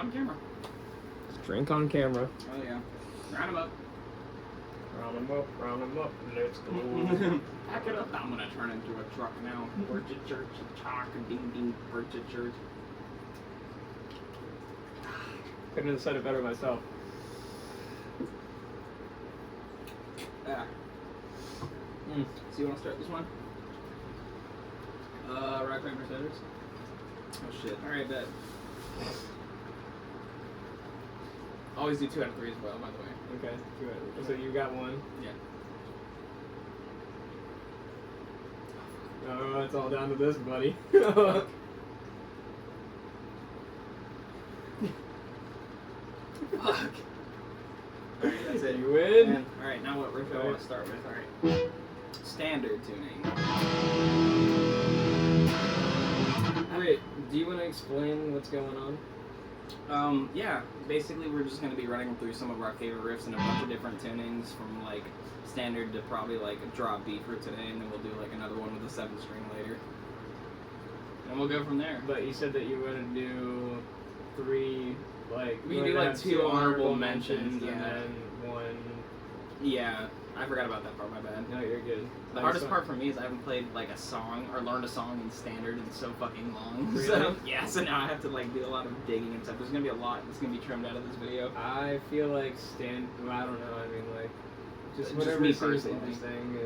on camera. Drink on camera. Oh yeah. Round him up. Round them up, let's go. Pack it up. I'm gonna turn into a truck now. Word to church, talk, ding ding, word to church. Couldn't have said it better myself. Ah. So you want to start this one? Rock, paper, scissors. Oh shit. Alright, bet. Always do 2 out of 3 as well, by the way. Okay, good. So you got one? Yeah. Oh, it's all down to this, buddy. Fuck. Alright, that's it. You win? Alright, now what riff do I want to start with? Alright. Standard tuning. Wait, do you want to explain what's going on? Yeah. Basically, we're just going to be running through some of our favorite riffs in a bunch of different tunings, from like standard to probably like a drop B for today, and then we'll do like another one with a 7-string later. And we'll go from there. But you said that you were going to do 3, like... We can do like 2 honorable mentions, and yeah. then 1... Yeah, I forgot about that part, my bad. No, you're good. The hardest part for me is I haven't played like a song or learned a song in standard in so fucking long. Really? So, yeah, so now I have to like do a lot of digging and stuff. There's gonna be a lot that's gonna be trimmed out of this video. I feel like well, I don't know, I mean, like, just whatever me seems personally. interesting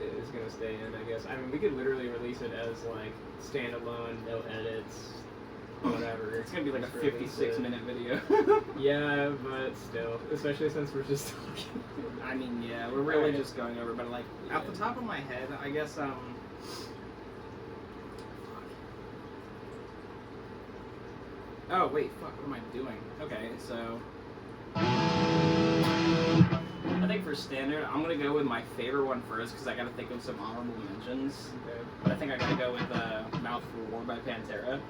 is gonna stay in, I guess. I mean, we could literally release it as, like, standalone, no edits, whatever. It's gonna be like a 56-minute video. Yeah, but still, especially since we're just talking. I mean, yeah, we're really just going over, but like, off the top of my head, I guess, oh, wait, fuck, what am I doing? Okay, so... I think for standard, I'm gonna go with my favorite one first, because I gotta think of some honorable mentions. Okay. But I think I gotta go with Mouth for War by Pantera.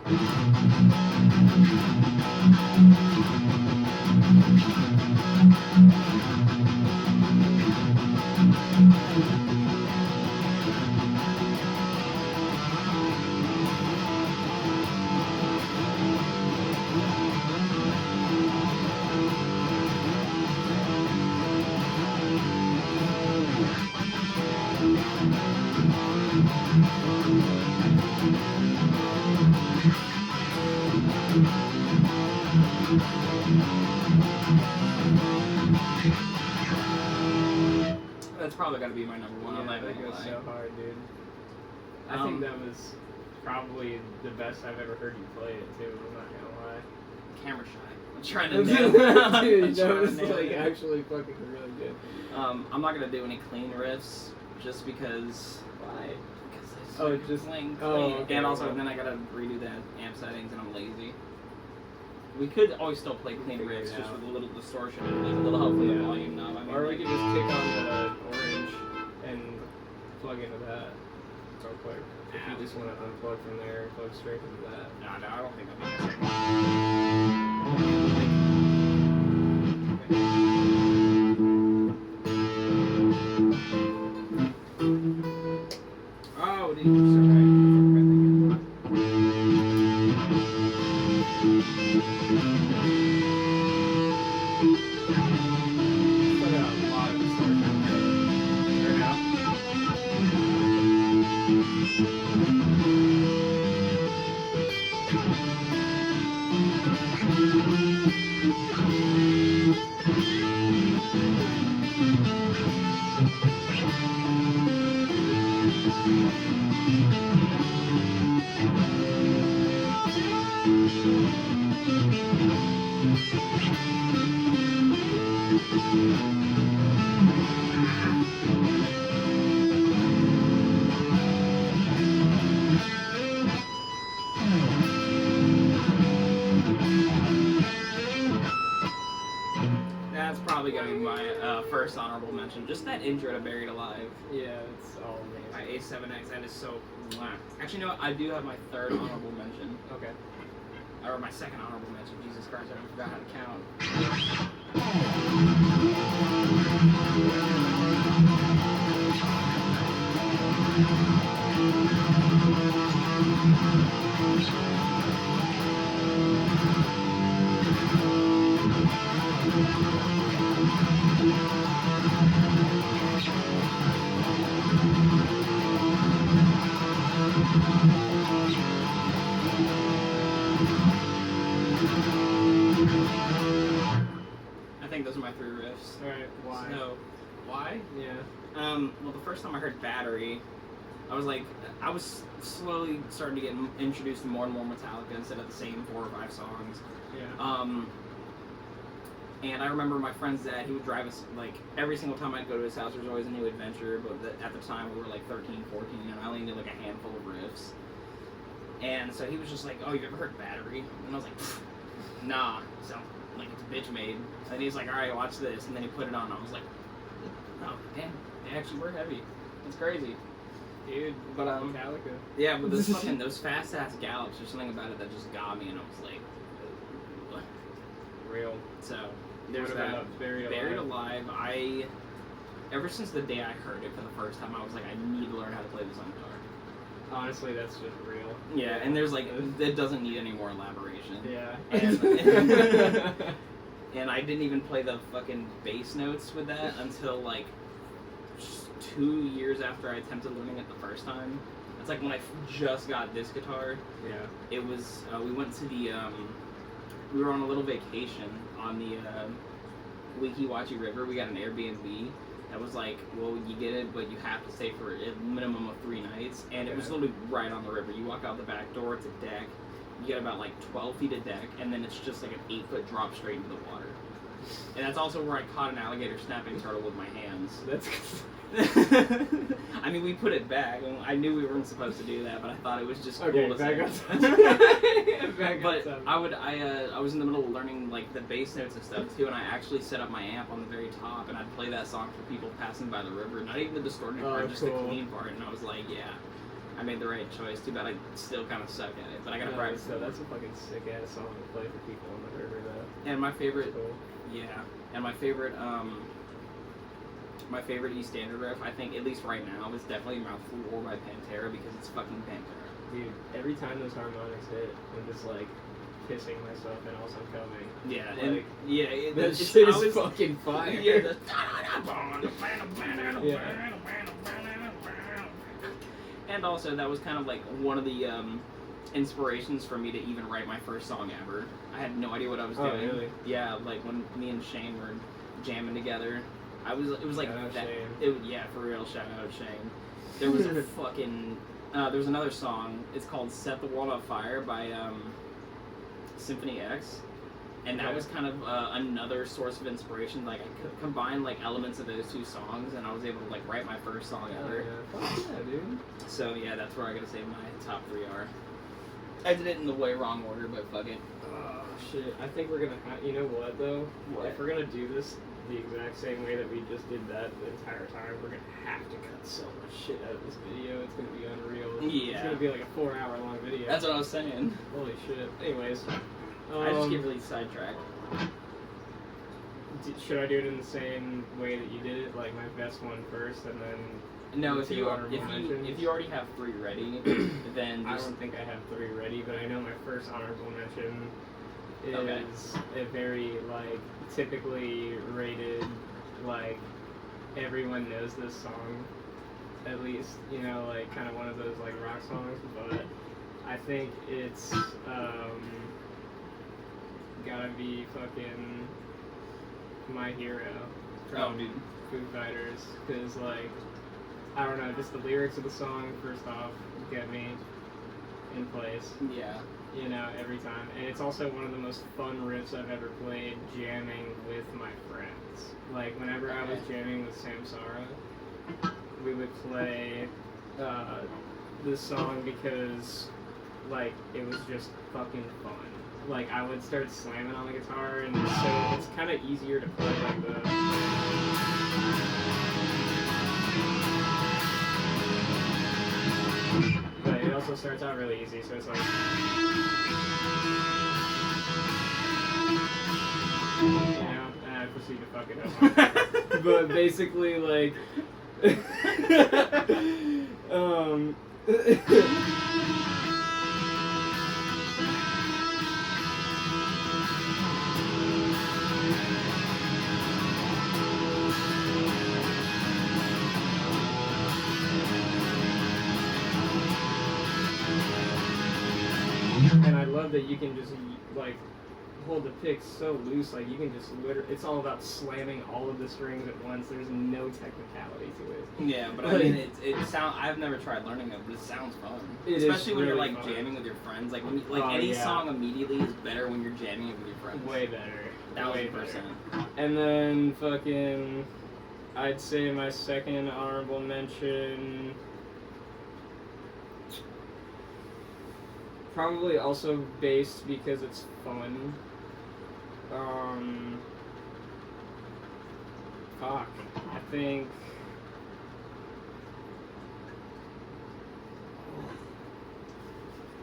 That's probably gotta be my number one. Yeah, I'm not that gonna goes lie. so hard, dude. I think that was probably the best I've ever heard you play it, too, I'm not gonna lie. Camera shy. I'm trying to nail Dude, that was like it. actually fucking really good. I'm not gonna do any clean riffs, just because... Why? Because I Oh, just just clean. okay, And also, well. then I gotta redo the amp settings, and I'm lazy. We could always still play clean Figure it riffs, just out. with a little distortion and like a little help with the Yeah. volume knob. I mean, Or we like, could just kick on the orange and plug into that real quick. If you just want to unplug from there and plug straight into that. No, I don't think I'll do that. Oh, dude, you're so right. Put out a lot of distortion. Hear it now? That's probably gonna be my first honorable mention. Just that intro to Buried Alive Yeah, it's all by amazing. A7X. That is so. Mwah. Actually, you know what? I do have my third honorable mention, Okay. or my second honorable mention. Jesus Christ, I forgot how to count. Why? So, why? Yeah. Well, the first time I heard Battery, I was slowly starting to get introduced to more and more Metallica instead of the same 4 or 5 songs. Yeah. And I remember my friend's dad, he would drive us, like, every single time I'd go to his house, there was always a new adventure, but at the time we were like 13, 14, and I only knew like a handful of riffs. And so he was just like, oh, you've ever heard Battery? And I was like, nah, so, like, it's bitch made. And he's like, alright, watch this, and then he put it on, and I was like, oh, damn, they actually were heavy. It's crazy. Dude, But, Metallica. yeah, but those fast-ass gallops, there's something about it that just got me, and I was like, ugh. Real. So, there's What that. about Buried Alive, ever since the day I heard it for the first time, I was like, I need to learn how to play this on guitar. Honestly, that's just real. Yeah, and there's like, it doesn't need any more elaboration. Yeah. And, and I didn't even play the fucking bass notes with that until like 2 years after I attempted learning it the first time. It's like when I just got this guitar. Yeah. It was, we went to the, we were on a little vacation on the Weeki River. We got an Airbnb that was like, well, you get it, but you have to stay for a minimum of 3 nights. And it was literally right on the river. You walk out the back door, it's a deck. You get about like 12 feet of deck, and then it's just like an 8-foot drop straight into the water. And that's also where I caught an alligator snapping turtle with my hands. That's I mean, we put it back. I knew we weren't supposed to do that, but I thought it was just cool okay, to back say. up. But I was in the middle of learning like the bass notes and stuff too, and I actually set up my amp on the very top, and I'd play that song for people passing by the river. Not even the distorted part, just the clean part. And I was like, yeah, I made the right choice. Too bad I still kind of suck at it, but I gotta practice. So that's a fucking sick ass song to play for people on the river, though. And my favorite, Cool. yeah, and my favorite E standard riff, I think, at least right now, is definitely Mouthful War by Pantera, because it's fucking Pantera. Dude, every time those harmonics hit, I'm just like kissing myself and also coming. Yeah, Like, and yeah, that shit is always, fucking fire. Yeah, Yeah. And also, that was kind of like one of the inspirations for me to even write my first song ever. I had no idea what I was doing. Really? Yeah, like when me and Shane were jamming together, it was like Shout out that. Shane. Yeah, for real, shout out Shane. There was a fucking there was another song. It's called "Set the World on Fire" by Symphony X, and that was kind of another source of inspiration. Like I could combine like elements of those 2 songs, and I was able to like write my first song ever. Oh, yeah. Fuck yeah, dude. So yeah, that's where I gotta say my top 3 are. I did it in the way wrong order, but fuck it. Oh shit! I think we're gonna. You know what though? What? If we're gonna do this the exact same way that we just did that the entire time, we're gonna have to cut so much shit out of this video. It's gonna be unreal. Yeah. It's gonna be like a 4-hour long video. That's what I was saying. Holy shit. Anyways. I just get really sidetracked. Should I do it in the same way that you did it? Like my best one first, and then. No, the 2 honorable mentions? if you already have 3 ready, then I just, don't think I have 3 ready, but I know my first honorable mention is Okay. a very like typically rated, like everyone knows this song, at least, you know, like kind of one of those like rock songs, but I think it's gotta be fucking My Hero from dude. Foo Fighters, because like I don't know, just the lyrics of the song first off get me in place, Yeah. you know, every time. And it's also one of the most fun riffs I've ever played jamming with my friends. Like whenever I was jamming with Samsara, we would play this song because like it was just fucking fun. Like I would start slamming on the guitar, and so it's kind of easier to play like the. But it also starts out really easy, so it's like. You know, and I proceed to fuck it up. But basically, like. And I love that you can just like hold the pick so loose, like you can just literally, it's all about slamming all of the strings at once. There's no technicality to it. Yeah, but I mean, I've never tried learning it, but it sounds fun. Especially when you're really like fun. jamming with your friends. Like when any song immediately is better when you're jamming it with your friends. Way better. 1000%. And then fucking, I'd say my second honorable mention, probably also based because it's fun. Fuck. I think.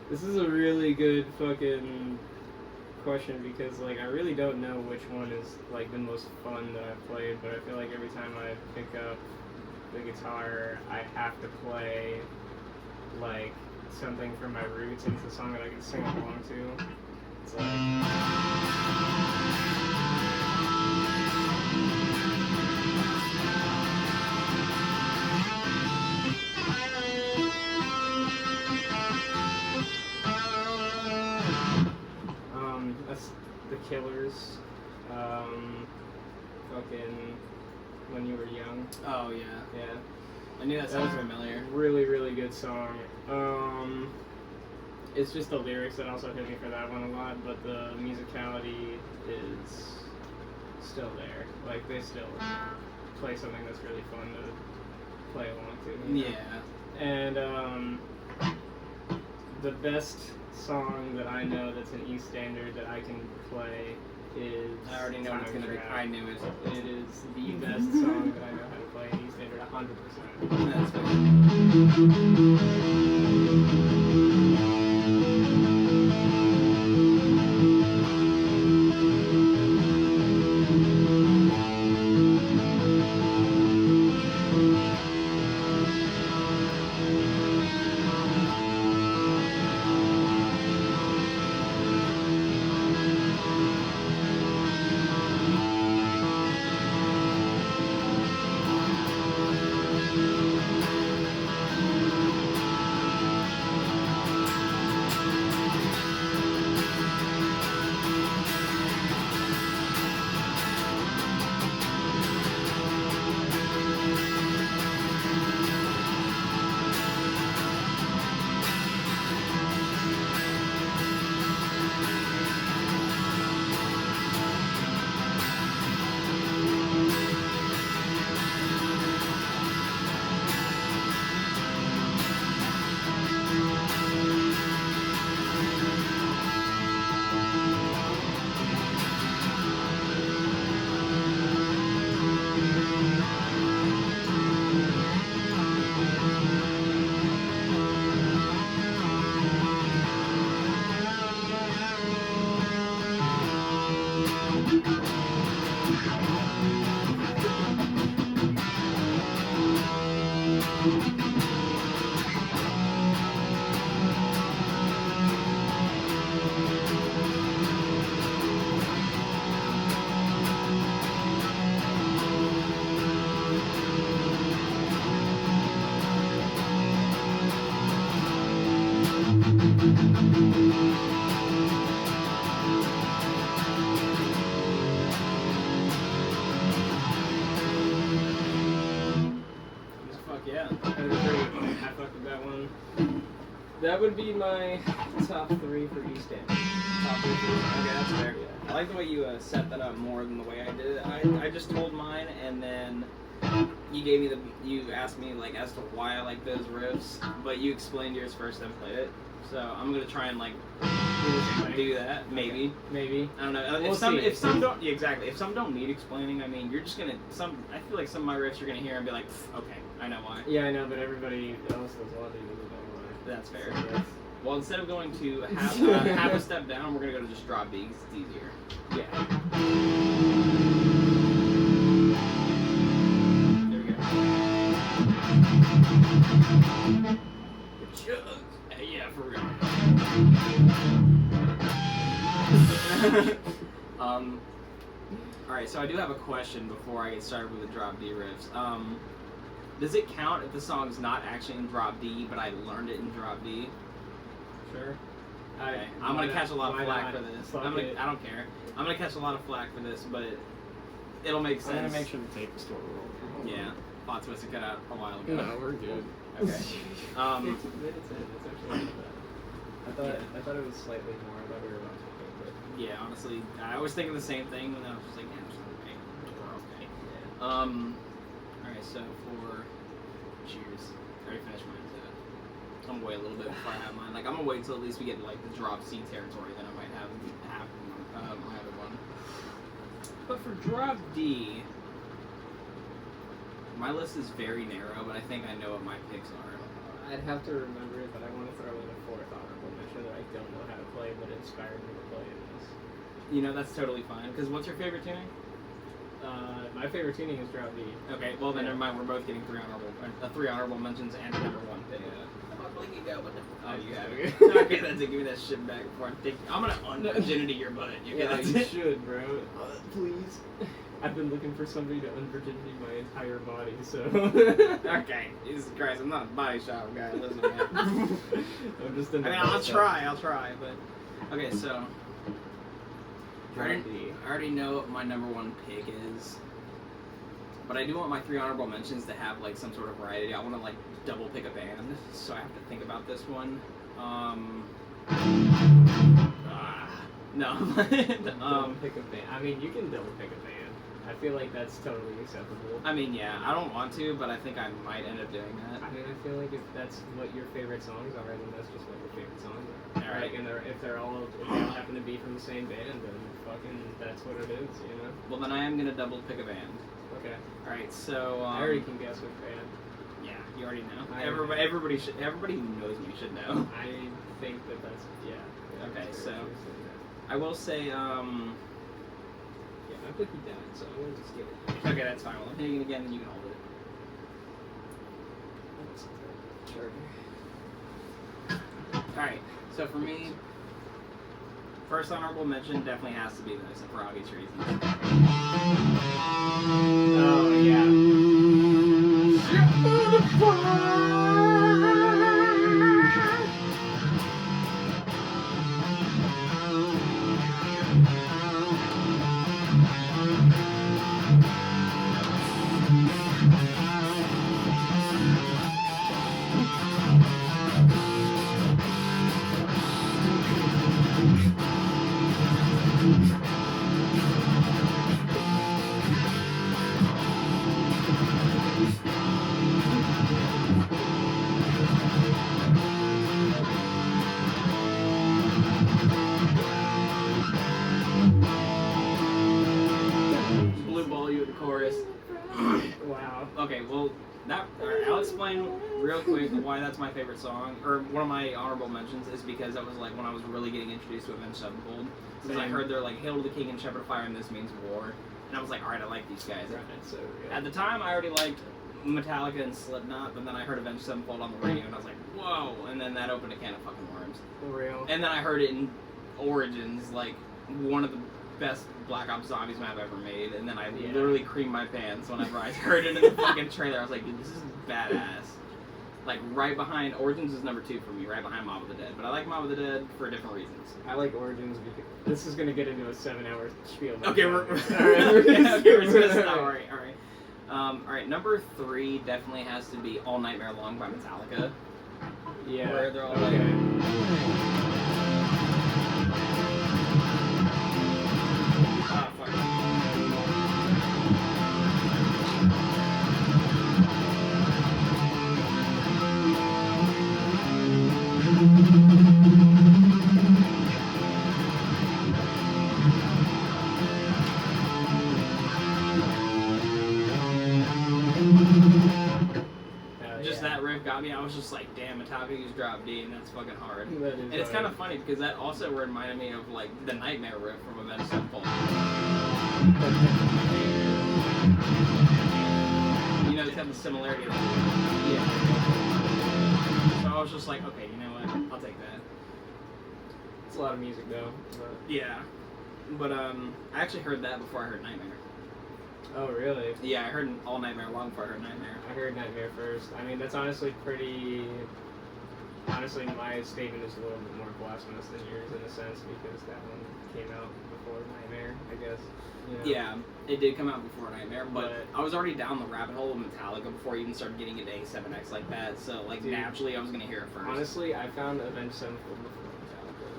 This is a really good fucking question because like I really don't know which one is like the most fun that I've played, but I feel like every time I pick up the guitar, I have to play like something from my roots, and it's a song that I can sing along to. It's like. That's The Killers. Fucking When You Were Young. Oh yeah. Yeah. I knew that sounded familiar. Really, really good song. It's just the lyrics that also hit me for that one a lot, but the musicality is still there. Like, they still play something that's really fun to play along to. You know? Yeah. And, the best song that I know that's an E standard that I can play is I already know what it's gonna be. I knew it. It is the best song that I know how to play in E standard 100%. That's fair. That would be my top 3 for East End. Top 3 for East End. Okay, that's fair. I like the way you set that up more than the way I did it. I just told mine, and then you asked me like as to why I like those riffs, but you explained yours first and played it. So I'm gonna try and like do that. Maybe. Maybe. I don't know. We'll If some don't, yeah, exactly. If some don't need explaining, I mean, you're just gonna I feel like some of my riffs you're gonna hear and be like, okay, I know why. Yeah, I know, but everybody else does a lot of people who don't know. That's fair. So that's... Well, instead of going to half a step down, we're gonna go to just drop B 'cause it's easier. Yeah. There we go. Yeah, for real. Alright, so I do have a question before I get started with the drop D riffs. Does it count if the song's not actually in drop D, but I learned it in drop D? Sure. Okay. I'm gonna catch a lot of why flack not? for this. Fuck it. I don't care. I'm gonna catch a lot of flack for this, but it'll make sense. I'm gonna make sure the tape is still rolling. Yeah. Plot twist to cut out a while ago. No, we're good. Okay. 15 minutes in, it's actually not bad. I thought it was slightly more. I thought we were about to do it. Yeah, honestly, I was thinking the same thing, and I was just like, yeah, just okay. We're okay. Alright, so for cheers. I already finished mine, so I'm gonna wait a little bit before I have mine. Like, I'm gonna wait until at least we get like the drop C territory, then I might have my other one. But for drop D, my list is very narrow, but I think I know what my picks are. I'd have to remember it, but I want to throw in a fourth honorable mention that I don't know how to play, but inspired me to play in this. You know, that's totally fine. Because what's your favorite tuning? My favorite tuning is drop D. Okay, well then never mind. We're both getting three honorable mentions and a number one pick. Oh, you have it. Okay, that's it. Give me that shit back before I take. I'm gonna unvirginity your butt. Yeah, you should, bro. Please. I've been looking for somebody to unvirginity my entire body, so. Okay, Jesus Christ, I'm not a body shop guy. Listen, man. I'm just. I'll try, but okay, so. I already know what my number one pick is, but I do want my three honorable mentions to have like some sort of variety. I want to like double pick a band, so I have to think about this one. No. Double pick a band. I mean, you can double pick a band. I feel like that's totally acceptable. I mean, yeah, I don't want to, but I think I might end up doing that. I mean, I feel like if that's what your favorite songs are, then that's just what your favorite songs are. All right. Like, and if they all happen to be from the same band, then fucking that's what it is, you know? Well, then I am gonna double pick a band. Okay. All right, so I already can guess which band. yeah, you already know. I Everybody who knows me should know. I think that's yeah. Okay, that's so- fair. I will say, Yeah, my cookie died, so I'm gonna just give it. okay, that's fine. Well, I'm hitting it again, then you can hold it. Sure. Alright, so for me, first honorable mention definitely has to be this, and for obvious reasons. Oh yeah. Blue Ball You at the chorus. Wow. Okay, well, alright, I'll explain real quick why that's my favorite song, or one of my honorable mentions is because that was like when I was really getting introduced to Avenged Sevenfold. Because I heard they're like, Hail to the King and Shepherd of Fire, and this means war. And I was like, alright, I like these guys. Right, so good. At the time, I already liked Metallica and Slipknot, but then I heard Avenged Sevenfold on the radio, and I was like, whoa! And then that opened a can of fucking worms. For real. And then I heard it in Origins, like one of the best Black Ops Zombies map ever made, and then I Yeah. literally creamed my pants whenever I heard it in the fucking trailer. I was like, dude, this is badass. Like, right behind, Origins is number 2 for me, right behind Mob of the Dead. But I like Mob of the Dead for different reasons. I like Origins because this is gonna get into a 7-hour spiel. Okay, we're alright. just gonna stop. Alright. Alright, number 3 definitely has to be All Nightmare Long by Metallica. Yeah. Where they're all okay. Ah, fuck. Just that riff got me. I was just like, damn, Metallica used drop D, and that's fucking hard. That is And it's kind of funny because that also reminded me of like the Nightmare riff from Avenged Sevenfold. You know, it's got the similarity. Yeah. So I was just like, okay, you know what? I'll take that. It's a lot of music though. But... Yeah. But I actually heard that before I heard Nightmare. Oh really? Yeah, I heard All Nightmare Long before I heard Nightmare. I heard Nightmare first. I mean, that's honestly pretty. I honestly, my statement is a little bit more blasphemous than yours in a sense because that one came out before Nightmare, I guess. You know? Yeah, it did come out before Nightmare, but I was already down the rabbit hole of Metallica before I even started getting into A7X like that, so like Dude, naturally I was gonna hear it first. Honestly, I found Avenged Sevenfold before Metallica.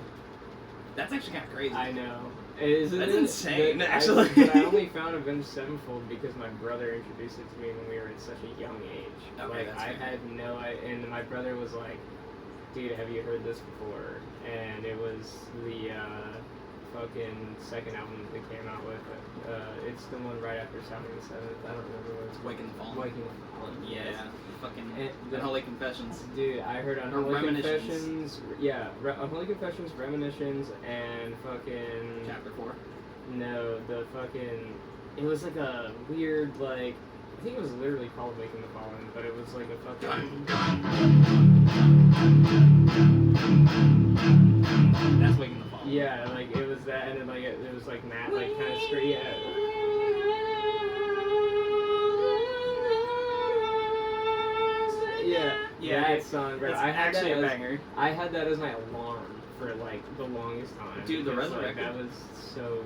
That's actually kind of crazy. I know. Isn't That's it? insane, But actually. I only found Avenged Sevenfold because my brother introduced it to me when we were at such a young age. Okay, Like, that's I fair. had no idea, and my brother was like, dude, have you heard this before? And it was the fucking second album that they came out with. It's the one right after Sounding the Seventh. I don't remember what it's called. Waking the Fallen. Waking the Fallen. Yeah, fucking And Unholy Confessions. Dude, I heard Or Unholy Reminiscence. Confessions. Yeah, Unholy Confessions, Reminiscence, and fucking. Chapter 4. No, the fucking. It was like a weird, like. I think it was literally called Waking the Fallen, but it was like a fucking. That's Waking the Fallen. Yeah, like it was that, and then like it was like Matt, like kind of straight. Yeah, that song, bro. It's I had actually that a as, banger. I had that as my alarm for like the longest time. Dude, the because, Resurrected. Like, that was so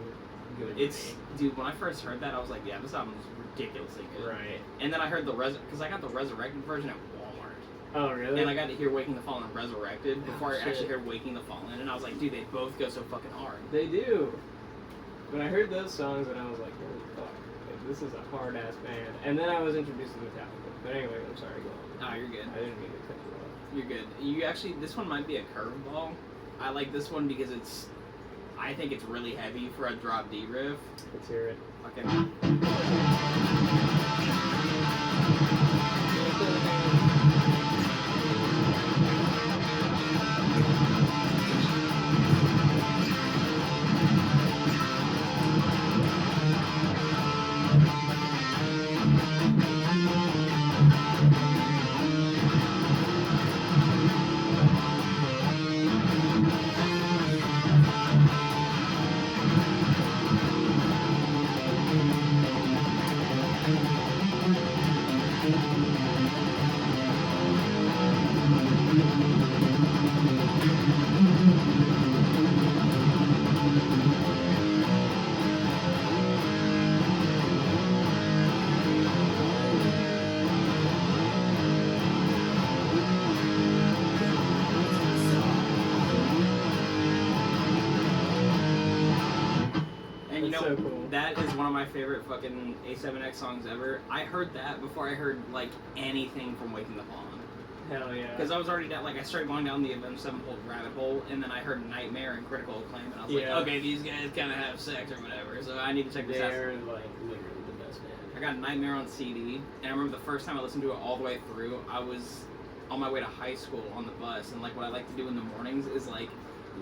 good. It's dude. When I first heard that, I was like, yeah, this album is ridiculously good. right. And then I heard because I got the Resurrected version at Walmart, Oh, really? and I got to hear Waking the Fallen and Resurrected before I shit. actually heard Waking the Fallen, and I was like, dude, they both go so fucking hard. They do. When I heard those songs, and I was like, holy fuck, like, this is a hard ass band. And then I was introduced to Metallica. But anyway, I'm sorry, go on. Oh, you're good. I didn't mean to cut you off. You're good. You actually, this one might be a curveball. I like this one because I think it's really heavy for a drop D riff. Let's hear it. Fucking. And you That's know, so cool. that is one of my favorite fucking A7X songs ever. I heard that before I heard, like, anything from Waking the Fallen. Hell yeah. Because I was already down, like, I started going down the Avenged Sevenfold rabbit hole, and then I heard Nightmare and Critical Acclaim, and I was Yeah. like, okay, these guys kind of have sex or whatever, so I need to check this out. They're like literally the best band. I got Nightmare on CD, and I remember the first time I listened to it all the way through, I was on my way to high school on the bus, and, like, what I like to do in the mornings is, like,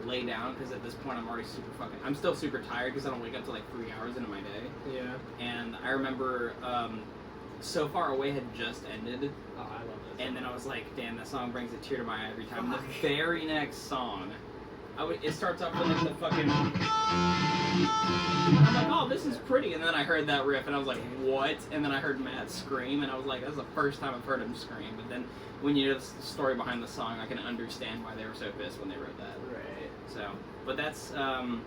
lay down, because at this point I'm already I'm still super tired, because I don't wake up till, like, 3 hours into my day. Yeah. And I remember So Far Away had just ended, Oh, I love that. and then I was like, damn, that song brings a tear to my eye every time. Fuck. The very next song, it starts off with like the fucking... I'm like, oh, this is pretty, and then I heard that riff, and I was like, what? And then I heard Matt scream, and I was like, that's the first time I've heard him scream. But then when you know the story behind the song, I can understand why they were so pissed when they wrote that. Right. So, but that's my...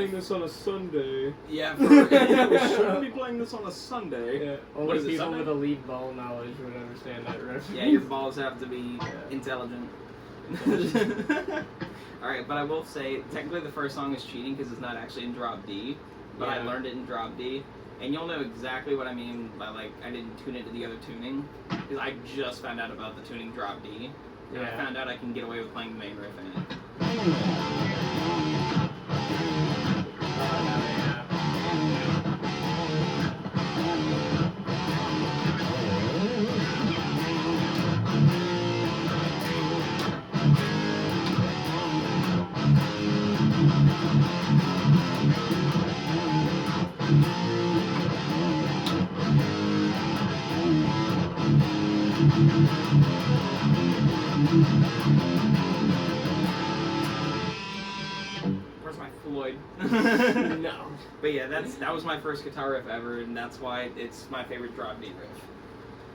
this on a Sunday. Yeah, we shouldn't be playing this on a Sunday. Yeah. What Only is it, people Sunday? with elite ball knowledge would understand that reference. Yeah, your balls have to be Yeah. intelligent. Alright, but I will say, technically the first song is cheating because it's not actually in drop D, but I Yeah. learned it in drop D. And you'll know exactly what I mean by, like, I didn't tune into the other tuning, because I just found out about the tuning drop D, and I Yeah. found out I can get away with playing the main riff in it. Where's my Floyd? No. But yeah, that was my first guitar riff ever, and that's why it's my favorite drop D riff.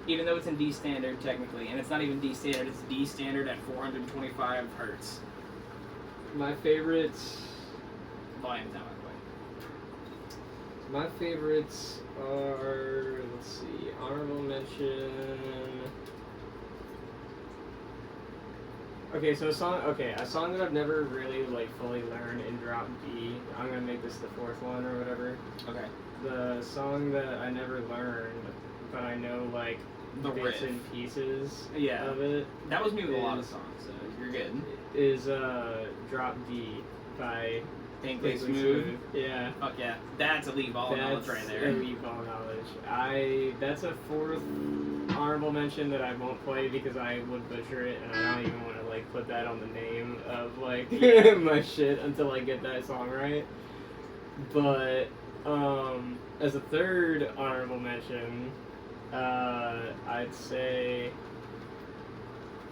even though it's in D standard technically, and it's not even D standard, it's D standard at 425 hertz. My favorite. Volume's down, by the way. My favorites are, let's see, honorable mention. Okay, so a song that I've never really like fully learned in drop D. I'm gonna make this the fourth one or whatever. Okay. The song that I never learned, but I know like The bits riff. and pieces Yeah. of it, That was me with a lot of songs, so you're good. is Drop D by Pinkly Smooth. Yeah. Fuck yeah. That's elite ball knowledge right there. Elite ball knowledge. That's a fourth honorable mention that I won't play because I would butcher it, and I don't even want to like put that on the name of like my shit until I get that song right. But as a third honorable mention, I'd say.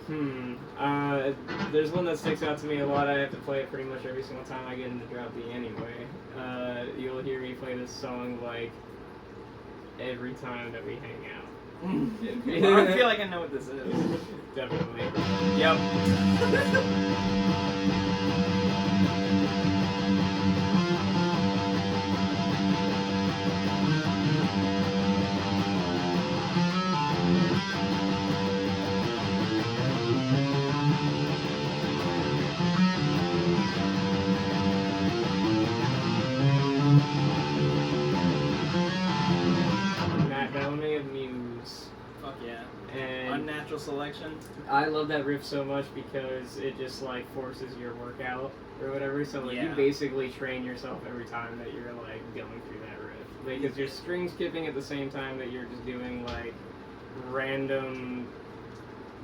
There's one that sticks out to me a lot. I have to play it pretty much every single time I get into drop D anyway. You'll hear me play this song like every time that we hang out. I feel like I know what this is. Definitely. Yep. Matt Bellamy of Muse. Fuck yeah. And Unnatural Selection. I love that riff so much because it just like forces your workout or whatever. So like you Yeah. basically train yourself every time that you're like going through that riff. Because you're string skipping at the same time that you're just doing like random.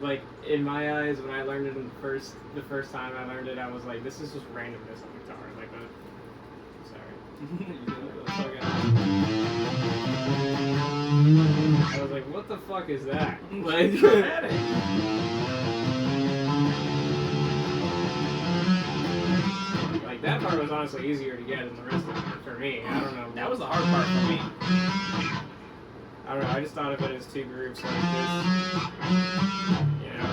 Like in my eyes, when I learned it the first time I learned it, I was like, this is just randomness on guitar. Like, sorry. I was like, what the fuck is that? Like, Dramatic. like that part was honestly easier to get than the rest of it for me. I don't know. That was the hard part for me. I don't know. I just thought of it as two groups like this. You know.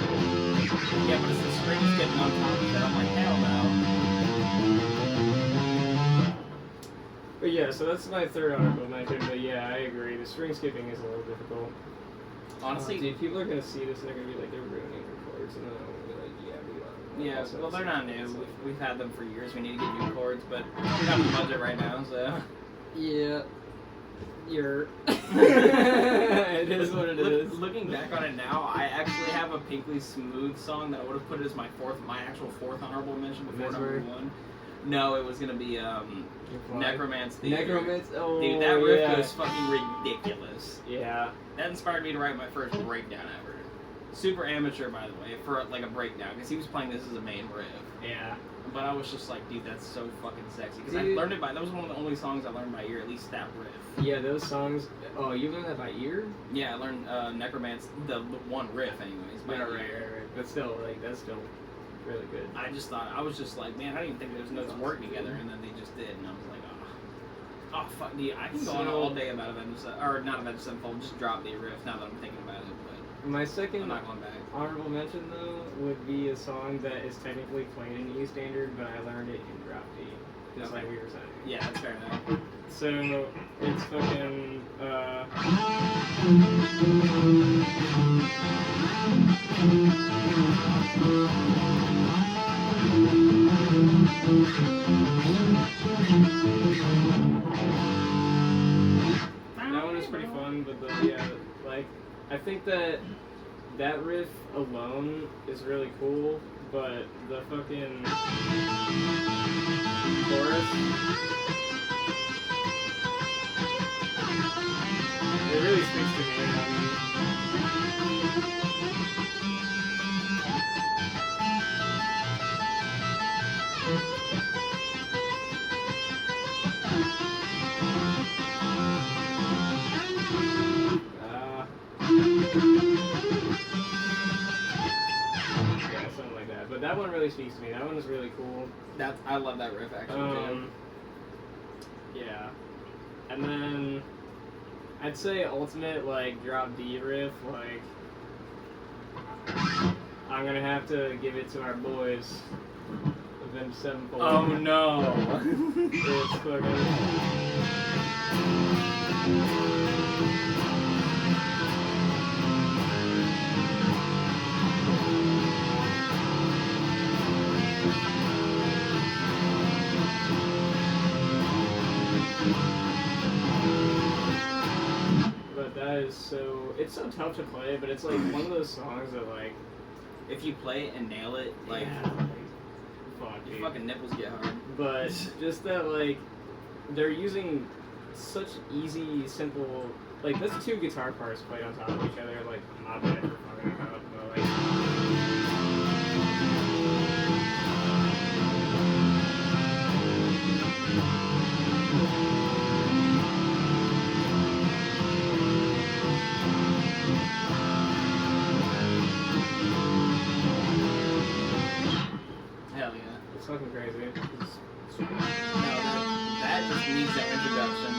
Yeah, but it's the strings getting on top of it. I'm like, hell no. But yeah, so that's my third honorable mention. But yeah, I agree. The string skipping is a little difficult. Honestly, dude, people are gonna see this and they're gonna be like, they're ruining your chords, and then I'm gonna be like, yeah, we are. yeah, Also, well, they're it's- not new. We've had them for years. We need to get new chords, but we don't have the budget right now, so. Yeah. You're. It is what it is. Looking back on it now, I actually have a Pinkly Smooth song that I would have put it as my actual fourth honorable mention before Mesmer? number one. No, it was gonna be Necromance Theater. Necromance. Oh, Dude, that riff yeah. goes fucking ridiculous. Yeah. That inspired me to write my first breakdown ever. Super amateur, by the way, for like a breakdown, because he was playing this as a main riff. Yeah. But I was just like, dude, that's so fucking sexy. Because I Dude. learned it that was one of the only songs I learned by ear, at least that riff. Yeah, those songs. Oh, you learned that by ear? Yeah, I learned Necromance, the one riff, anyways, by ear. But still, like, that's still really good. I was just like, man, I didn't even think those notes worked together, and then they just did, and I was like, oh fuck, dude, I can go on all day about Avenged or not Avenged Sevenfold, just drop the riff now that I'm thinking about it, but My I'm second not going back. honorable mention, though, would be a song that is technically played in E standard, but I learned it in drop D. Just Okay. like we were saying. Yeah, that's fair enough. So, it's fucking, that one is pretty fun, but yeah, like, I think that riff alone is really cool, but the fucking chorus, it really speaks to me. Yeah, something like that. But that one really speaks to me. That one is really cool. I love that riff actually too. Yeah. And then I'd say ultimate like drop D riff. Like I'm gonna have to give it to our boys. Avenged Sevenfold. Oh no! It's fucking. But that is so. It's so tough to play, but it's like one of those songs that like. If you play it and nail it, like, Yeah. Fuck, your dude. fucking nipples get hard. But just that, like, they're using such easy, simple, like, that's two guitar parts played on top of each other, like, my bad for fucking it up, but, like, Hell yeah. it's fucking crazy. It's super No, that just needs that introduction.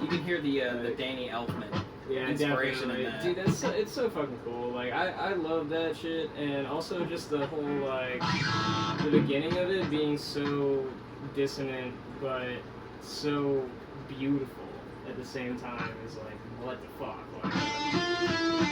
You can hear the Danny Elfman Yeah, inspiration in definitely. that. Dude, that's so, it's so fucking cool. Like, I love that shit, and also just the whole, like, the beginning of it being so dissonant, but so beautiful at the same time is like, what the fuck? Like,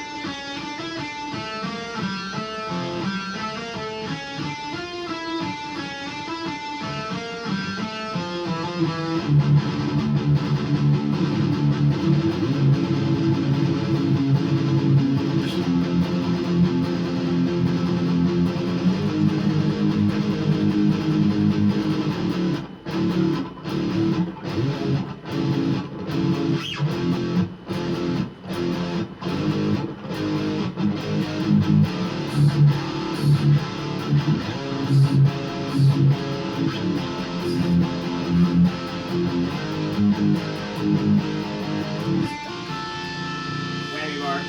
Whammy bar.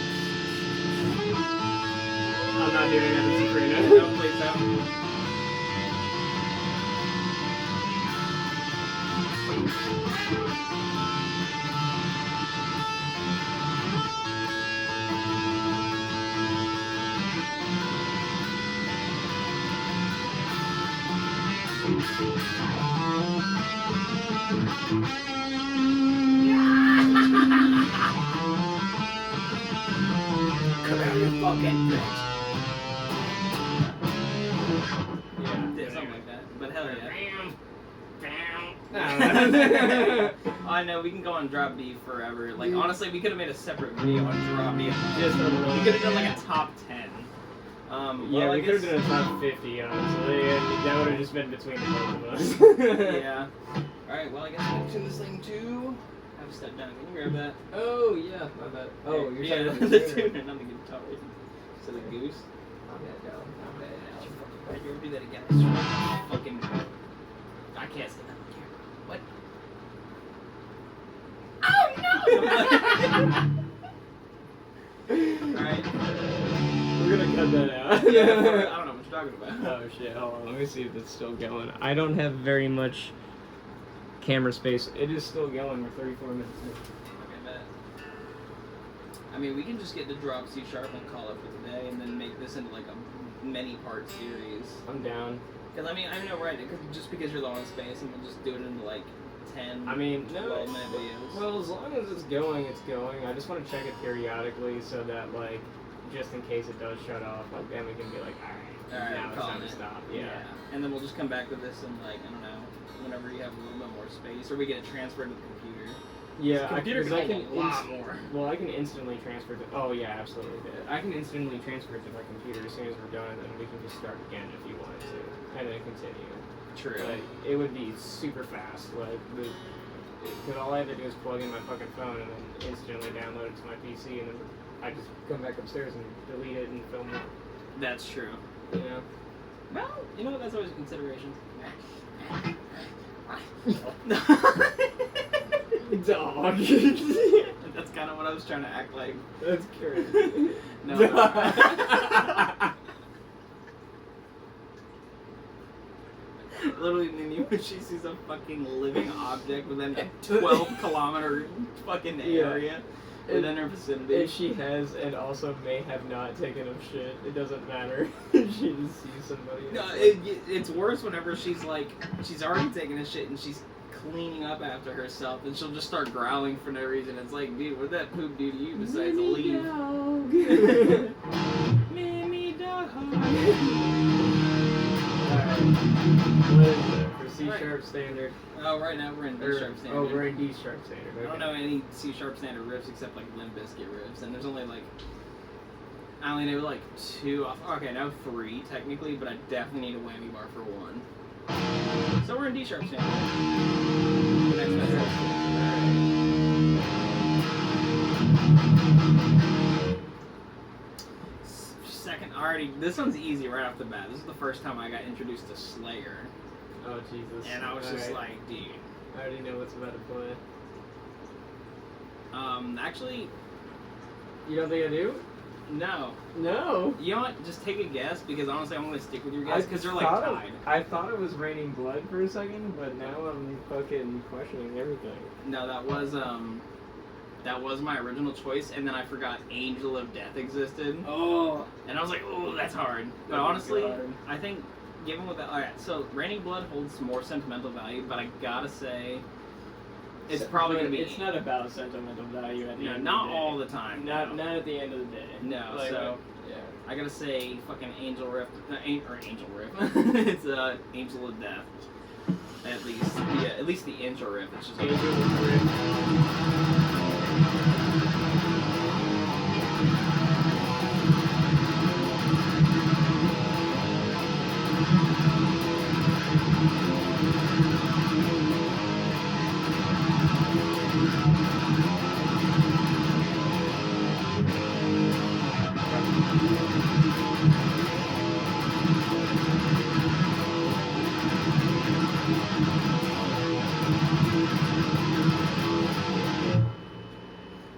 I'm not doing it, it's free No, please don't. Come out, you fucking bitch. Yeah, something like that. But hell yeah. I know, we can go on Drop D forever. Like, honestly, we could have made a separate video on Drop D. Just a little. We could have done like a top 10. Yeah, well, I we could have guess- done a top 50, honestly, and that would have just been between the both of us. Yeah. Alright, well, I guess we'll tune this thing to. Have a step down. Can you grab that? Oh, yeah, my bad. Oh, you're yeah, talking about the tuner. tuner, not the guitar. So the goose. My bad, no, my bad. Alright, you ever do that again? I swear. Fucking. I can't say that on camera. What? Oh no! Alright. We're gonna cut that out. Yeah, I don't know what you're talking about. Oh shit, hold on, let me see if it's still going. I don't have very much camera space. It is still going, we're 34 minutes in. Okay, bet. I mean, we can just get the drop C sharp and call it for the day, and then make this into like a many-part series. I'm down. Because I mean, I know, right? Just because you're low on space, and we'll just do it into like 10, I mean, 12-minute videos. Well, as long as it's going, it's going. I just want to check it periodically so that, like, just in case it does shut off, like, then we can be like, alright, now it's calling time to it. stop. Yeah. And then we'll just come back to this in like, I don't know, whenever you have a little bit more space, or we get it transferred to the computer. Yeah, The computer because can hold a lot more. Well, I can instantly transfer to. Oh yeah, absolutely. I can instantly transfer to my computer as soon as we're done, and then we can just start again if you wanted to, and then continue. True. Like, it would be super fast. Like, because all I have to do is plug in my fucking phone and then instantly download it to my PC, and then I just come back upstairs and delete it and film it. That's true. You know. Well, you know, that's always a consideration. Dog. That's kind of what I was trying to act like. That's crazy. No. Literally, Nini, when she sees a fucking living object within a 12-kilometer fucking area within her vicinity. If she has and also may have not taken a shit, it doesn't matter. She just sees somebody. No, it's worse whenever she's like, she's already taken a shit and she's cleaning up after herself and she'll just start growling for no reason. It's like, dude, what did that poop do to you besides leave? Mimi dog. What is it? For C-sharp standard? Oh, right now we're in D-sharp standard. Oh, we're in D-sharp standard. Okay. I don't know any C-sharp standard riffs except like Limp Bizkit riffs, and there's only like, I only know like 2 off. Okay, now 3 technically, but I definitely need a whammy bar for 1. So we're in D-sharp standard. The next measure. Second, already, this one's easy right off the bat. This is the first time I got introduced to Slayer. Oh, Jesus. And I was just like, dude. I already know what's about to play. Actually, you don't think I do? no. No. You know what? Just take a guess, because honestly, I'm going to stick with your guess, because they're like tied. I thought it was Raining Blood for a second, but now I'm fucking questioning everything. No, that was my original choice, and then I forgot Angel of Death existed. Oh. And I was like, oh, that's hard. But honestly, I think, given what that... Alright, so Raining Blood holds more sentimental value, but I gotta say, it's probably going to be... It's not about sentimental value at the end of the day. not all the time. Not at the end of the day. No, Like, so... yeah. I gotta say, fucking Angel Riff... Angel Riff. It's Angel of Death. At least. Yeah, at least the intro riff. It's just Angel Riff.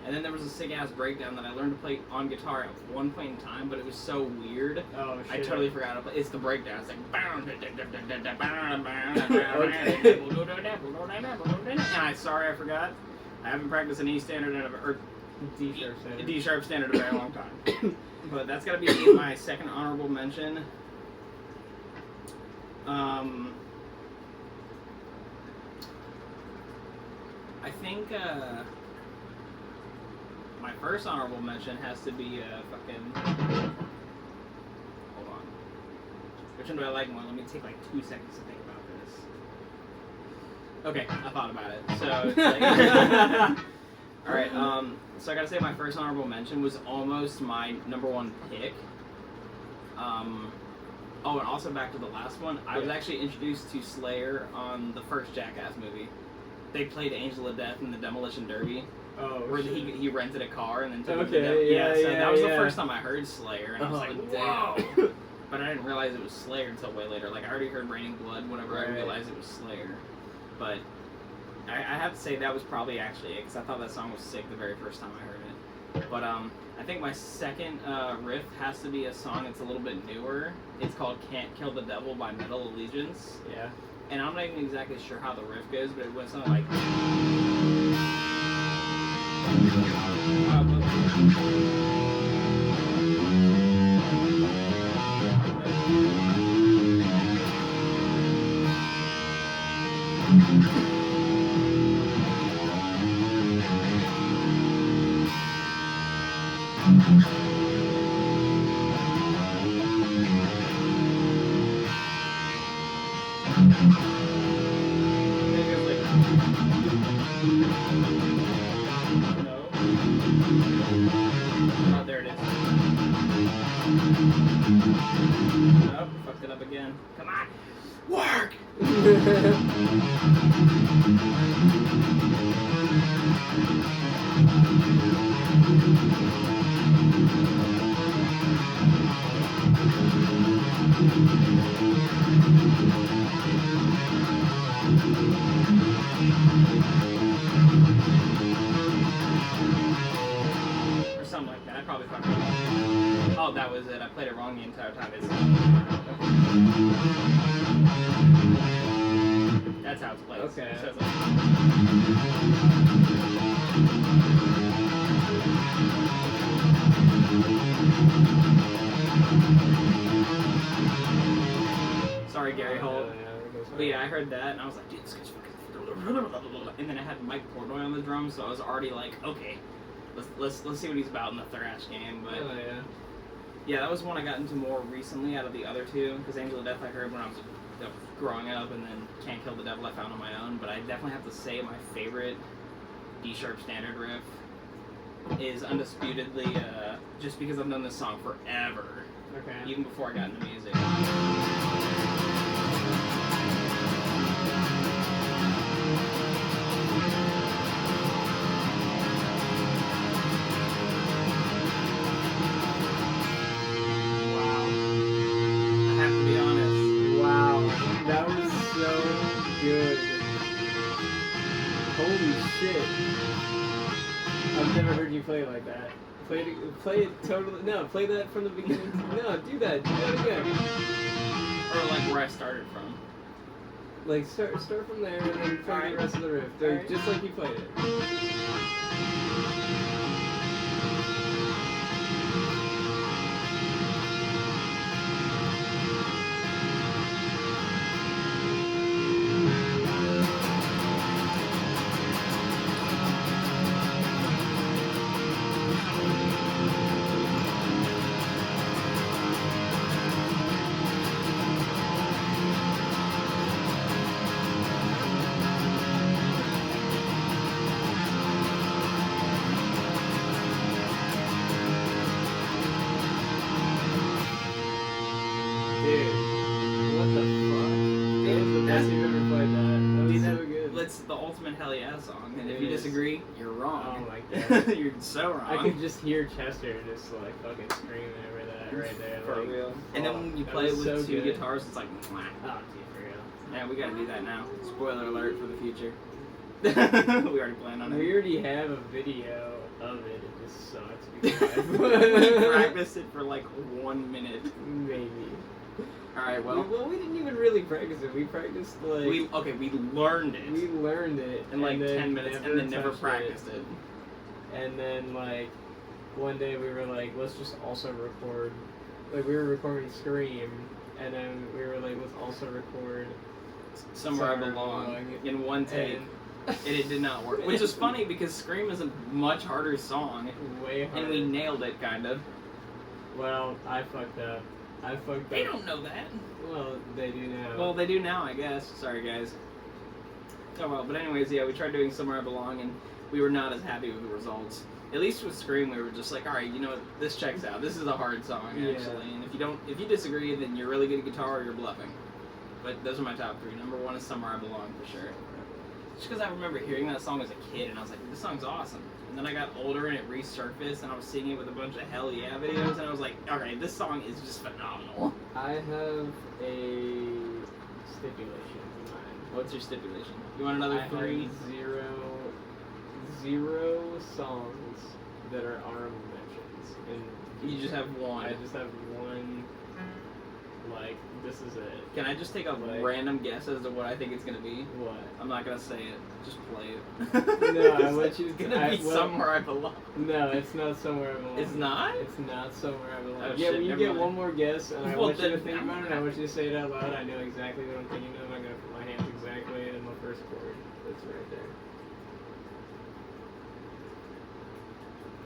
And then there was a sick-ass breakdown that I learned to play on guitar at one point in time, but it was so weird. Oh, shit. I totally forgot to play. It's the breakdown. It's like... And sorry I forgot. I haven't practiced an E standard or D-sharp standard. D-sharp standard in a very long time. But that's gotta be my second honorable mention. I think my first honorable mention has to be fucking... Hold on. Which one do I like more? Let me take like 2 seconds to think about this. Okay, I thought about it. So, it's like... Alright, so I gotta say my first honorable mention was almost my number 1 pick. Oh, and also back to the last one, I was actually introduced to Slayer on the first Jackass movie. They played Angel of Death in the Demolition Derby. Oh, where shit. he rented a car and then took it to Okay, so that was the first time I heard Slayer, and I was like, damn. whoa! But I didn't realize it was Slayer until way later. Like, I already heard Raining Blood whenever I realized it was Slayer. But I have to say that was probably actually it, because I thought that song was sick the very first time I heard it. But I think my second riff has to be a song that's a little bit newer. It's called Can't Kill the Devil by Metal Allegiance. Yeah. And I'm not even exactly sure how the riff goes, but it went something like... Oh, there it is. Oh, fucked it up again. Come on! Work! entire time. It's that's how it's played. Okay. So it's like, Sorry, Gary Holt. it goes But yeah, I heard that and I was like, dude, this guy's fucking. And then I had Mike Portnoy on the drums, so I was already like, okay, let's see what he's about in the thrash game. But Oh, yeah. yeah, that was one I got into more recently out of the other two, because Angel of Death I heard when I was growing up, and then Can't Kill the Devil I found on my own. But I definitely have to say my favorite D-sharp standard riff is undisputedly just because I've known this song forever, okay. even before I got into music. Wow. I have to be honest. Wow. That was so good. Holy shit. I've never heard you play it like that. Play it totally. No, play that from the beginning. No, do that. Do that again. Or like where I started from. Like start from there and then play Alright. the rest of the riff. Alright. Just like you played it. Dude, what the fuck? That was the best you've ever played that. That was Dude, so good. It's the ultimate hell yeah song, and It if you is. disagree, you're wrong. Oh my god. You're so wrong. I could just hear Chester just like fucking screaming over that right there. For like, real. And then when you that play it was with so two good. guitars, it's like, mwah. Oh, dude, for real. Yeah, we gotta do that now. Spoiler alert for the future. We already planned on it. We already have a video of it. It just sucks because We practiced it for like 1 minute. maybe. Alright, Well, well, we didn't even really practice it. We practiced like we learned it we learned it in like and then 10 minutes and then never touched practiced it. And then like one day we were like, let's just also record. Like we were recording Scream, and then we were like, let's also record Somewhere I Belong in one take. And it did not work. Which is funny because Scream is a much harder song, Way harder. and we nailed it, kind of. Well, I fucked up. They don't know that. Well, they do now. Well, they do now, I guess. Sorry, guys. Oh well, but anyways, yeah, we tried doing Somewhere I Belong, and we were not as happy with the results. At least with Scream, we were just like, all right, you know what, this checks out. This is a hard song, Yeah. actually. And if you disagree, then you're really good at guitar or you're bluffing. But those are my top three. Number one is Somewhere I Belong, for sure. Just because I remember hearing that song as a kid, and I was like, this song's awesome. And then I got older, and it resurfaced, and I was singing it with a bunch of Hell Yeah videos, and I was like, okay, this song is just phenomenal. I have a stipulation in mind. What's your stipulation? You want another I three? have zero songs that are honorable mentions. And You just have one. I just have one. Like, this is it. Can I just take a Like- random guess as to what I think it's gonna be? What? I'm not gonna say it. Just play it. No, I want you to- It's gonna be well- Somewhere I Belong. No, it's not Somewhere I Belong. It's not? It's not Somewhere I Belong. Oh, yeah, shit, when you never get mind. one more guess, and I Well, want you to then think I'm about it, not- I want you to say it out loud. I know exactly what I'm thinking of. I'm gonna put my hands exactly in the first chord. That's right there.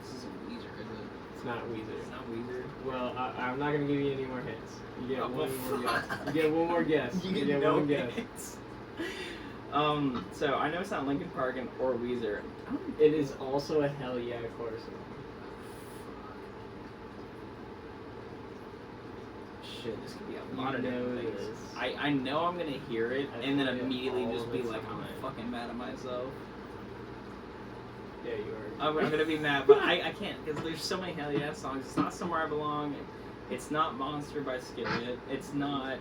This isn't Weezer, is it? It's not Weezer. It's not Weezer. Well, I'm not gonna give you any more hints. You get Oh, one well, more guess. fuck. You get one more guess. You You get get no one guess. hints. So I know it's not Linkin Park or Weezer. It is also a Hell Yeah chorus song. Shit, this could be a You lot of different know things. this. I know I'm gonna hear it I and then play it immediately all just be the like, I'm time. fucking mad at myself. Yeah, you are. I'm gonna be mad, but I can't because there's so many Hell Yeah songs. It's not Somewhere I Belong. It's not Monster by Skillet. It's not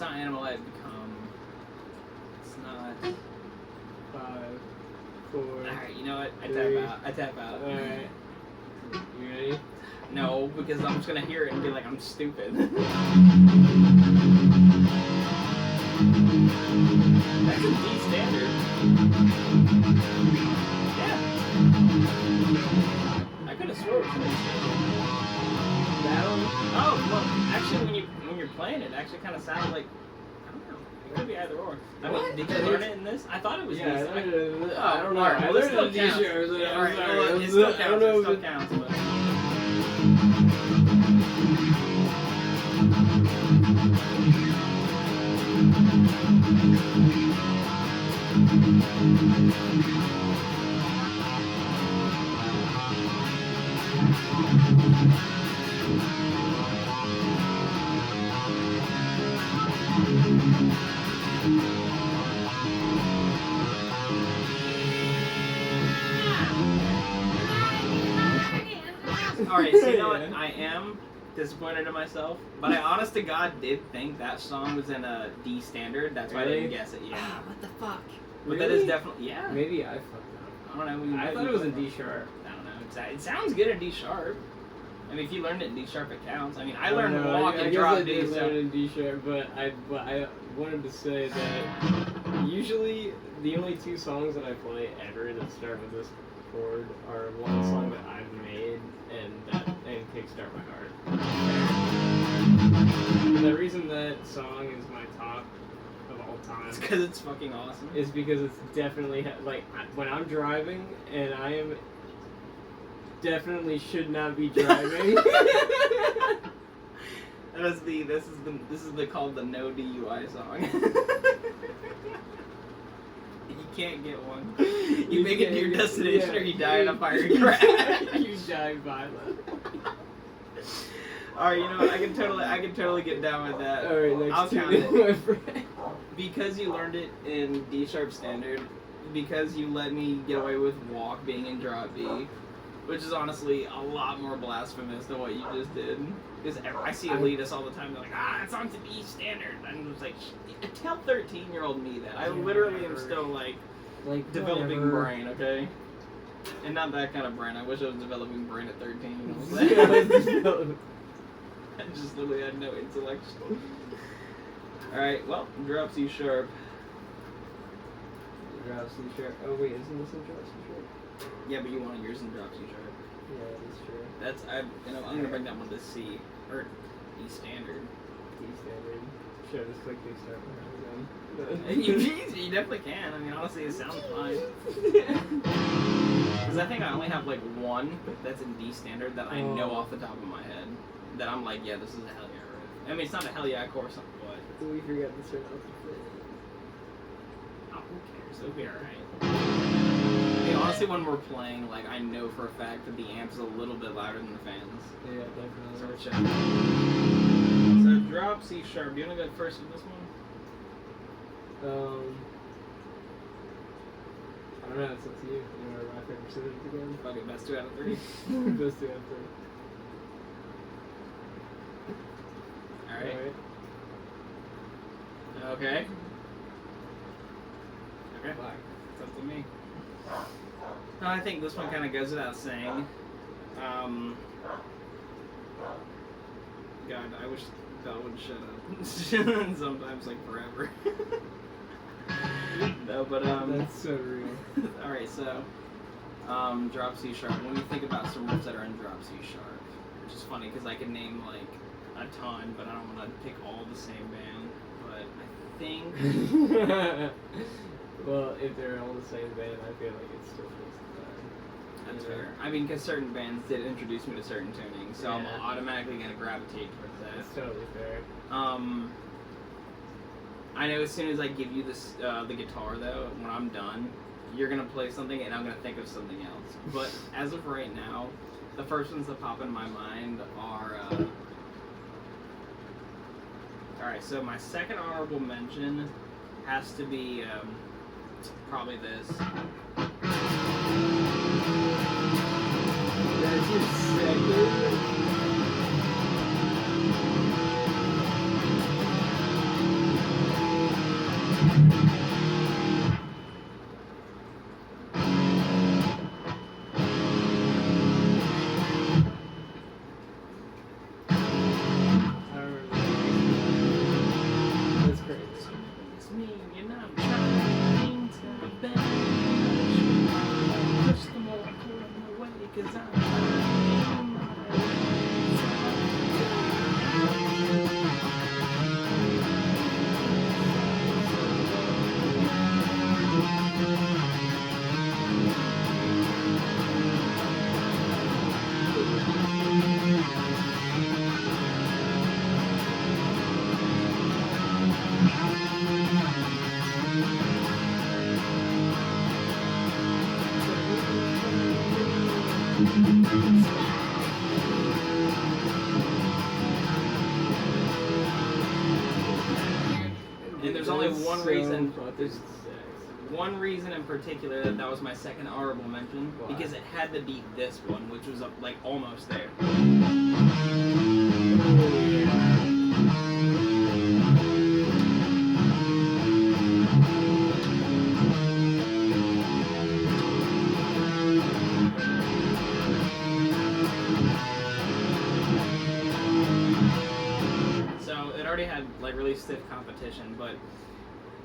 Animal I've Become. It's not. 5, 4. Alright, you know what? I Three. tap out. Alright. You ready? No, because I'm just gonna hear it and be like, I'm stupid. That's a D standard. Yeah. I could have swore it was a D standard. That one? Oh, well, actually, when you're playing it actually kind of sounds like, I don't know, it could be either or. I mean, did you learn it in this? I thought it was Yeah, D. I learned it in this. I don't know. Alright, I well, it learned still it in counts. D-shirt. Yeah, alright, sorry. well, it I still don't counts. know It if still it- counts. But... Alright, so you know what? I am disappointed in myself, but I honest to God did think that song was in a D standard. That's why I didn't Really? guess it. Yeah. Ah, what the fuck? But that is definitely, yeah. Maybe I fucked I don't know. up. I thought it was in D sharp. I don't know. It sounds good in D sharp. I mean, if you learned it in D sharp, it counts. I mean, I learned no, walk I and guess drop I D. did learn So. in D sharp, but I wanted to say that usually the only two songs that I play ever that start with this chord are one song that I've made and Kickstart My Heart. And the reason that song is my top of all time It's because it's fucking awesome. is because it's definitely when I'm driving and I am definitely should not be driving. This is called the no DUI song. You can't get one. You make it to your destination or you die in a fire crash. You die violent. Alright, you know what? I can totally get down with that. Alright, next I'll to count it. my friend. Because you learned it in D sharp standard, because you let me get away with walk being in drop B, which is honestly a lot more blasphemous than what you just did. Because I see elitists all the time, they're like, that song's in D standard. And it's like, tell 13-year-old me that. I literally am still like developing whatever. brain, okay? And not that kind of brain. I wish I was developing brain at 13. You know what I'm saying? I just literally had no intellectual. Alright, well, drop C sharp. Drop C sharp. Oh wait, isn't this in drop C sharp? Yeah, but you wanted yours in drop C sharp. Yeah, that's true. I'm gonna bring that one to C or E standard. D standard. Should I just click Kickstart My Heart again? You definitely can. I mean, honestly, it sounds fine. Because I think I only have like one that's in D standard that I know off the top of my head. That I'm like, yeah, this is a hell yeah riff. I mean, it's not a hell yeah chorus, but We forgot to turn off the fan. oh, who cares? It'll be alright. I mean, honestly, when we're playing, like, I know for a fact that the amp's a little bit louder than the fans. Yeah, So definitely. we're checking. So drop C sharp. Do you want to go first with this one? I don't know, it's up to you. You want to rock, paper, scissors again? Fuck it, best 2 out of 3. Best two out of three. Alright. Okay. Okay. Black. It's up to me. No, I think this one kind of goes without saying. God, I wish Bell would shut up. Sometimes, like, forever. No, but, That's so real. Alright, so, drop C sharp. When you think about some riffs that are in drop C sharp, which is funny because I can name, like, a ton, but I don't want to pick all the same band. But I think... Well, if they're all the same band, I feel like it's still just That's fair. I mean, because certain bands did introduce me to certain tunings, so I'm Yeah. automatically going to gravitate towards that. That's totally fair. I know as soon as I give you this, the guitar, though, when I'm done, you're going to play something and I'm going to think of something else. But as of right now, the first ones that pop in my mind are... Alright, so my second honorable mention has to be probably this. That's your second? only one reason. fucking sick. One reason in particular that was my second honorable mention, Why? because it had to beat this one, which was like almost there. So it already had like really stiff competition, but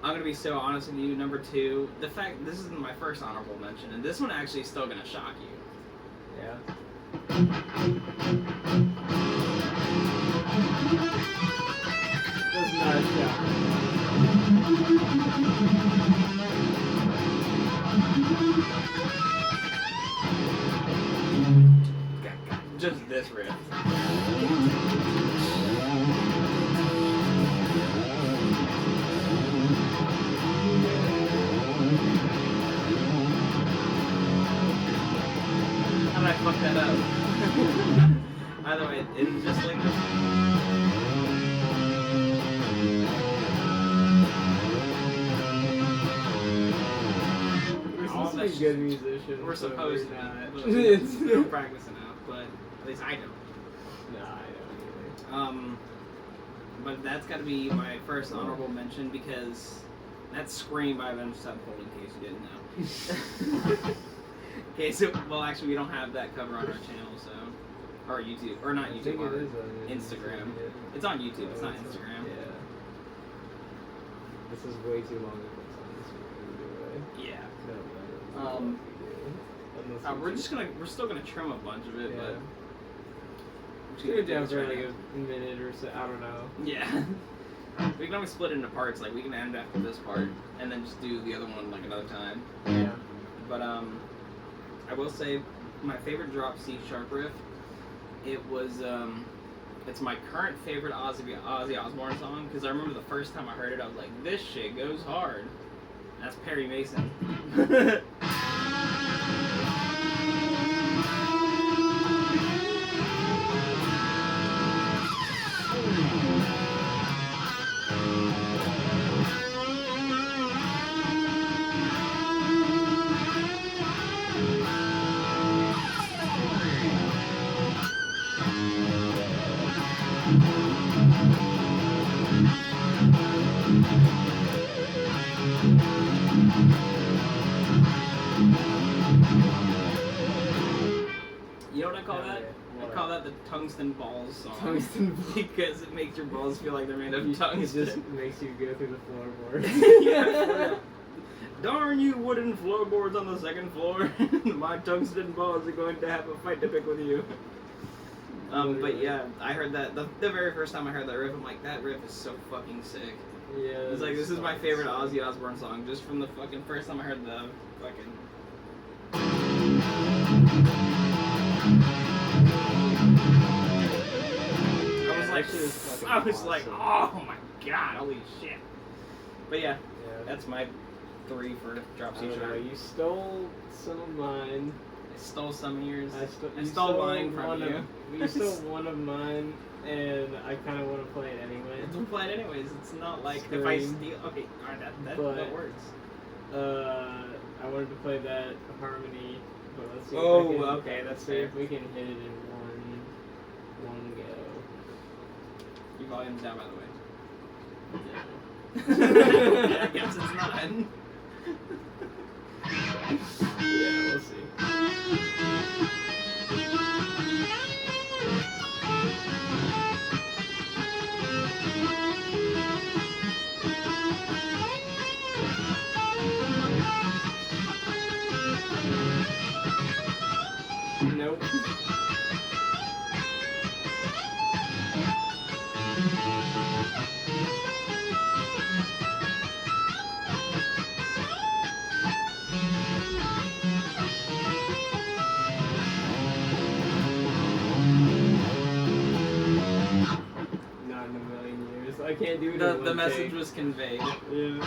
I'm gonna be so honest with you. Number two, the fact this isn't my first honorable mention, and this one actually is still gonna shock you. Yeah. That's not a shot. Just this riff. How did I fuck that up? Either way, it's just like this. We're All supposed to that be good musicians. We're so supposed to we're not. be, but we don't practice enough, but at least I don't. Nah, I don't But that's got to be my first honorable mention because that's Scream by Avenged Sevenfold, in case you didn't know. Okay, so, well, actually, we don't have that cover on our channel, so. Or YouTube. Or not I think YouTube, it or is on Instagram. YouTube. It's on YouTube, it's not Instagram. Yeah. This is way too long to put on this video, Yeah. right? No, We're still gonna trim a bunch of it, but. Just get it down for like a minute or so. I don't know. Yeah. We can always split it into parts, like we can end after this part, and then just do the other one like another time. Yeah. But I will say my favorite drop C sharp riff. It was it's my current favorite Ozzy Osbourne song because I remember the first time I heard it, I was like, this shit goes hard. That's Perry Mason. You know what I call that? I call that the tungsten balls song. Tungsten balls. Because it makes your balls feel like they're made of It tungsten. just makes you go through the floorboard. Yeah. Darn you wooden floorboards on the second floor. My tungsten balls are going to have a fight to pick with you. But yeah, I heard that the very first time I heard that riff, I'm like, that riff is so fucking sick. Yeah. It's like, this is my favorite Ozzy Osbourne song, just from the fucking first time I heard the fucking... I was like, oh my god, holy shit. But yeah, that's my 3 for drop C sharp. You stole some of mine. I stole some of yours. I I stole mine from you. You stole one of mine, and I kind of want to play it anyway. We'll play it anyways. It's not like if I steal. Okay, alright, that works. I wanted to play that harmony, but let's see. Okay, that's see fair. if we can hit it in one go. Your volume's down, by the way. No. I guess it's not. Yeah, we'll see. Nope. Not in a million years. I can't do it. The message was conveyed. Yeah.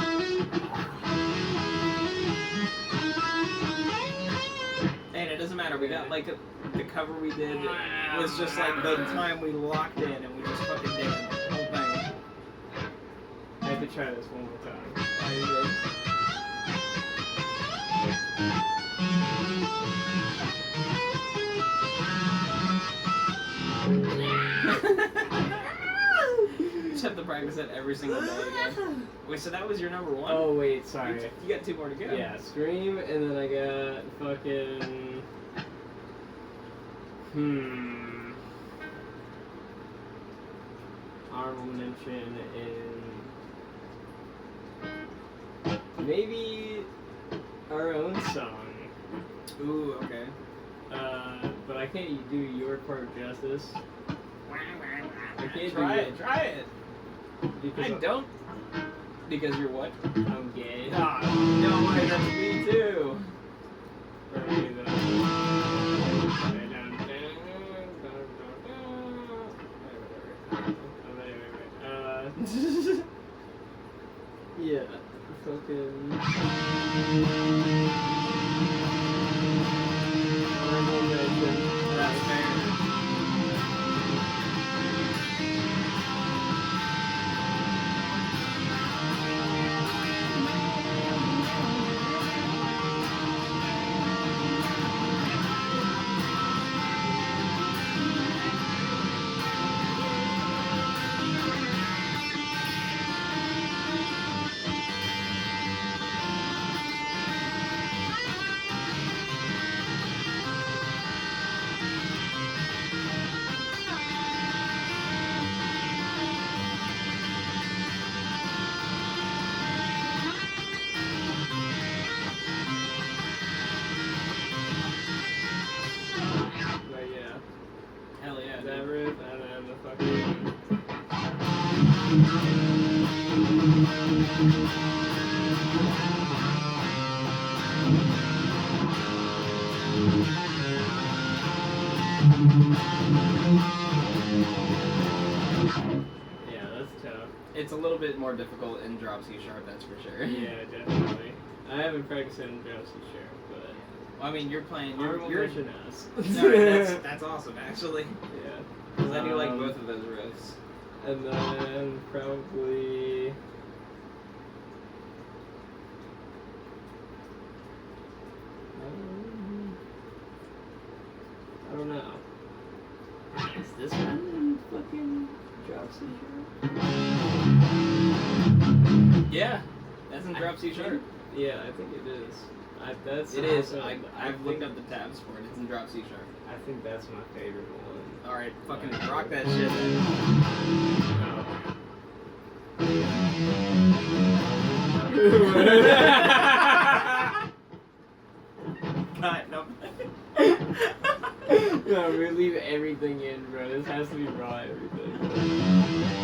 And it doesn't matter. We got like the cover we did was just like the time we locked in and we just fucking did the whole thing. I have to try this one more time. You just have to practice it every single day again. Wait, so that was your number one? Oh wait, sorry. You got 2 more to go. Yeah, Scream, and then I got fucking... Honorable mention in... Maybe our own song. Ooh, okay. But I can't do your part justice. I can't Try do it, try it. Because I don't. Because you're what? I'm gay. Ah, no, that's me too. Yeah, fucking. That's fair. But yeah, Hell yeah, that dude. riff and then the fucking. Yeah, that's tough. It's a little bit more difficult in drop C sharp, that's for sure. Yeah, definitely. I haven't practiced it in Josie Share, but Well, I mean, you're playing. honorable You're. mention us. No, that's awesome, actually. Yeah. Because I do like both of those riffs. And then probably. I don't know. Is this one fucking drop C sharp? Yeah, that's in drop C I sharp. think- Yeah, I think it is. That's It is. also- I've looked think- up the tabs for it. It's in drop C sharp. I think that's my favorite one. All right, fucking rock that shit. Cut. No. No, we leave everything in, bro. This has to be raw everything.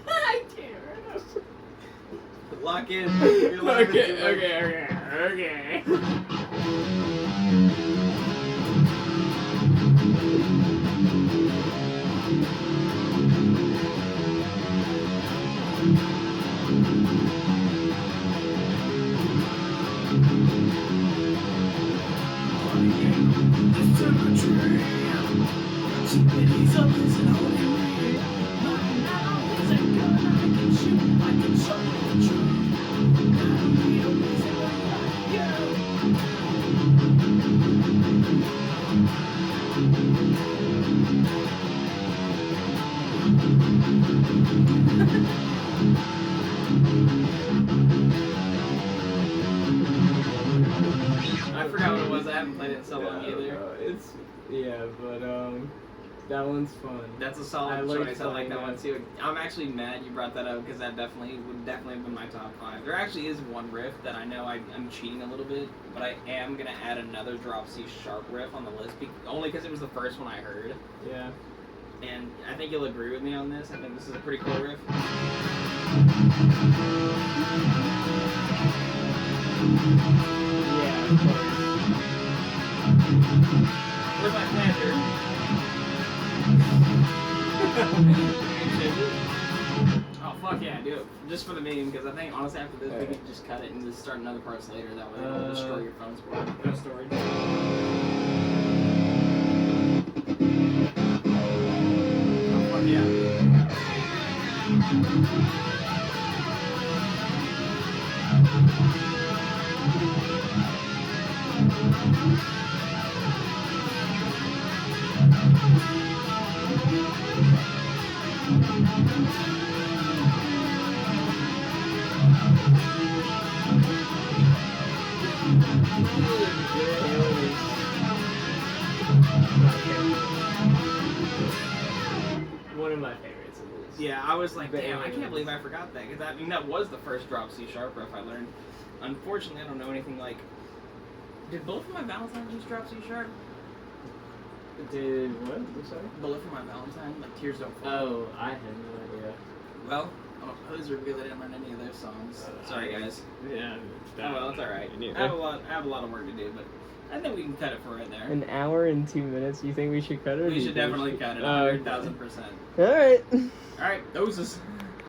I can't. Lock in. You're laughing too much. Okay. I forgot what it was. I haven't played it in so long No, either. no, but that one's fun. That's a solid I like choice. I like that playing one that. too. I'm actually mad you brought that up because that would definitely have been my top 5. There actually is one riff that I know I'm cheating a little bit, but I am gonna add another drop C sharp riff on the list only because it was the first one I heard, Yeah. and I think you'll agree with me on this. I think this is a pretty cool riff. Yeah, of course. Where's my planter? Oh fuck yeah, do it just for the meme because I think honestly after this we Alright. can just cut it and just start another parts later. That way it'll destroy your phone's no storage. One of my favorites, at least. Yeah, I was like, But damn, I can't anyways. believe I forgot that. Because I mean, that was the first drop C sharp riff I learned. Unfortunately, I don't know anything like. Did Bullet for My Valentine use drop C sharp? Did what? I'm sorry? Bullet for My Valentine, like Tears Don't Fall. Oh, I had no idea. Well, I was revealed I didn't learn any of their songs. Sorry, guys. Yeah. Oh well, it's alright. I have a lot of work to do, but I think we can cut it for right there. An hour and 2 minutes. You think we should cut it? Or do We you should think definitely cut it. Oh, okay. 100,000%. All right. Alright, doses.